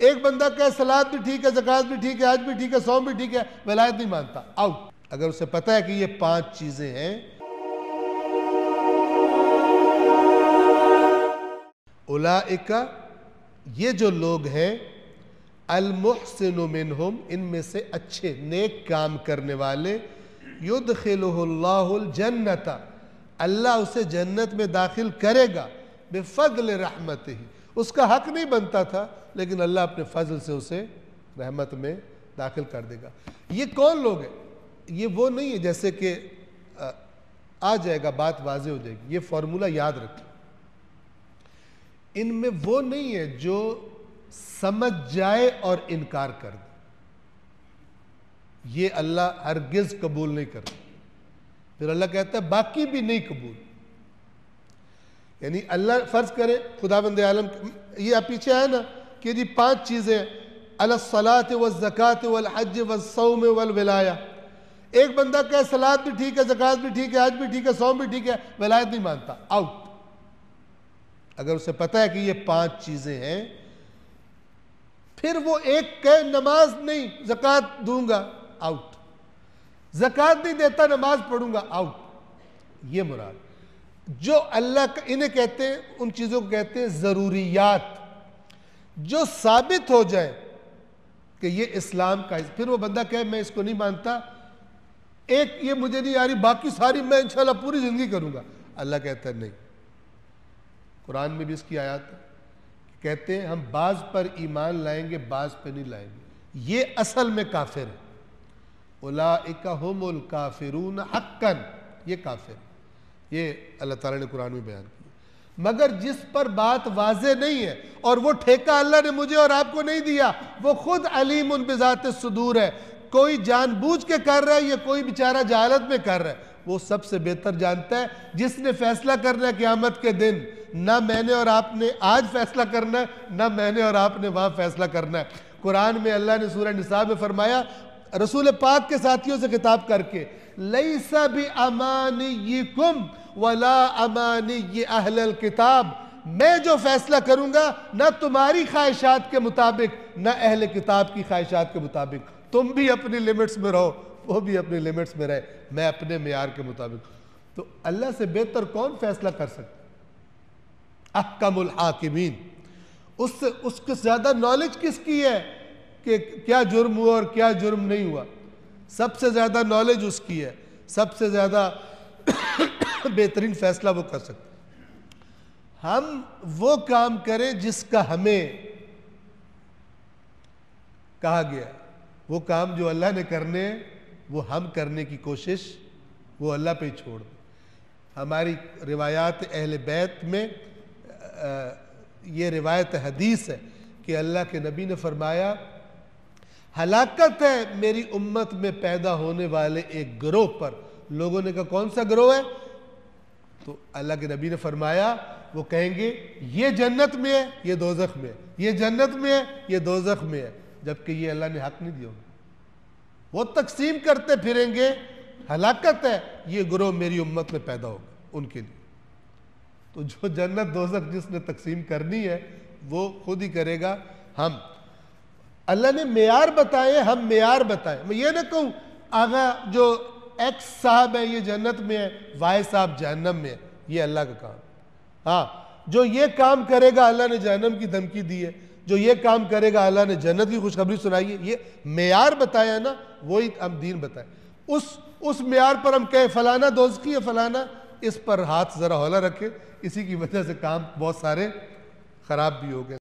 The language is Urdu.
ایک بندہ کہے صلاۃ بھی ٹھیک ہے، زکوٰۃ بھی ٹھیک ہے، حج بھی ٹھیک ہے، صوم بھی ٹھیک ہے، ولایت نہیں مانتا، آؤٹ۔ اگر اسے پتہ ہے کہ یہ 5 چیزیں ہیں، اولئک، یہ جو لوگ ہیں، المحسن منہم، ان میں سے اچھے نیک کام کرنے والے، یدخلہ اللہ الجنت، اللہ اسے جنت میں داخل کرے گا، بفضل رحمتہ، اس کا حق نہیں بنتا تھا لیکن اللہ اپنے فضل سے اسے رحمت میں داخل کر دے گا۔ یہ کون لوگ ہیں؟ یہ وہ نہیں ہے، جیسے کہ آ جائے گا، بات واضح ہو جائے گی، یہ فارمولہ یاد رکھیں۔ ان میں وہ نہیں ہے جو سمجھ جائے اور انکار کر دے، یہ اللہ ہرگز قبول نہیں کرتا۔ پھر اللہ کہتا ہے باقی بھی نہیں قبول، یعنی اللہ فرض کرے خداوند عالم، یہ آپ پیچھے ہے نا کہ جی 5 چیزیں، الصلاۃ والزکاۃ والحج والصوم والولایہ، ایک بندہ کہے صلاۃ بھی ٹھیک ہے، زکوٰۃ بھی ٹھیک ہے، حج بھی ٹھیک ہے، صوم بھی ٹھیک ہے، ولایت نہیں مانتا، آؤٹ۔ اگر اسے پتہ ہے کہ یہ 5 چیزیں ہیں، پھر وہ ایک کہے نماز نہیں، زکوٰۃ دوں گا، آؤٹ۔ زکوٰۃ نہیں دیتا، نماز پڑھوں گا، آؤٹ۔ یہ مراد جو اللہ انہیں کہتے ہیں، ان چیزوں کو کہتے ہیں ضروریات، جو ثابت ہو جائے کہ یہ اسلام کا، پھر وہ بندہ کہے میں اس کو نہیں مانتا، ایک یہ مجھے نہیں آ رہی، باقی ساری میں انشاءاللہ پوری زندگی کروں گا، اللہ کہتا ہے نہیں۔ قرآن میں بھی اس کی آیات ہے، کہتے ہیں ہم بعض پر ایمان لائیں گے، بعض پہ نہیں لائیں گے، یہ اصل میں کافر ہے۔ اولئک ھم الکافرون حقا، یہ کافر ہے، یہ اللہ تعالیٰ نے قرآن میں بیان کیا۔ مگر جس پر بات واضح نہیں ہے اور وہ ٹھیکہ اللہ نے مجھے اور آپ کو نہیں دیا، وہ خود علیم بذات الصدور ہے، کوئی جان بوجھ کے کر رہا ہے یا کوئی بیچارہ جہالت میں کر رہا ہے، وہ سب سے بہتر جانتا ہے۔ جس نے فیصلہ کرنا ہے قیامت کے دن، نہ میں نے اور آپ نے آج فیصلہ کرنا ہے، نہ میں نے اور آپ نے وہاں فیصلہ کرنا ہے۔ قرآن میں اللہ نے سورہ نساء میں فرمایا، رسول پاک کے ساتھیوں سے خطاب کر کے، لیس بامانیکم ولا امانی اہل الکتاب، میں جو فیصلہ کروں گا نہ تمہاری خواہشات کے مطابق نہ اہل کتاب کی خواہشات کے مطابق، تم بھی اپنی لیمٹس میں رہو، وہ بھی اپنی لیمٹس میں رہے، میں اپنے معیار کے مطابق۔ تو اللہ سے بہتر کون فیصلہ کر سکتا؟ احکم الحاکمین، اس کے زیادہ نالج کس کی ہے کہ کیا جرم ہوا اور کیا جرم نہیں ہوا؟ سب سے زیادہ نالج اس کی ہے، سب سے زیادہ بہترین فیصلہ وہ کر سکتا۔ ہم وہ کام کریں جس کا ہمیں کہا گیا، وہ کام جو اللہ نے کرنے ہیں وہ ہم کرنے کی کوشش وہ اللہ پہ ہی چھوڑ دیں۔ ہماری روایات اہل بیت میں یہ روایت حدیث ہے کہ اللہ کے نبی نے فرمایا، ہلاکت ہے میری امت میں پیدا ہونے والے ایک گروہ پر۔ لوگوں نے کہا کون سا گروہ ہے؟ تو اللہ کے نبی نے فرمایا وہ کہیں گے یہ جنت میں ہے، یہ دوزخ میں ہے، یہ جنت میں ہے، یہ دوزخ میں ہے، جبکہ یہ اللہ نے حق نہیں دیا ہوگا۔ وہ تقسیم کرتے پھریں گے، ہلاکت ہے یہ گروہ میری امت میں پیدا ہوگا ان کے لیے۔ تو جو جنت دوزخ جس نے تقسیم کرنی ہے وہ خود ہی کرے گا۔ ہم اللہ نے معیار بتائے، ہم معیار بتائیں۔ میں یہ نہ کہوں آغا جو ایکس صاحب ہے یہ جنت میں ہے، وائی صاحب جہنم میں ہے، یہ اللہ کا کام۔ ہاں جو یہ کام کرے گا اللہ نے جہنم کی دھمکی دی ہے، جو یہ کام کرے گا اللہ نے جنت کی خوشخبری سنائی ہے، یہ معیار بتایا نا، وہی ہم دین بتائیں۔ اس معیار پر ہم کہیں فلانا دوزخی ہے فلانا، اس پر ہاتھ ذرا ہولا رکھے، اسی کی وجہ سے کام بہت سارے خراب بھی ہو گئے۔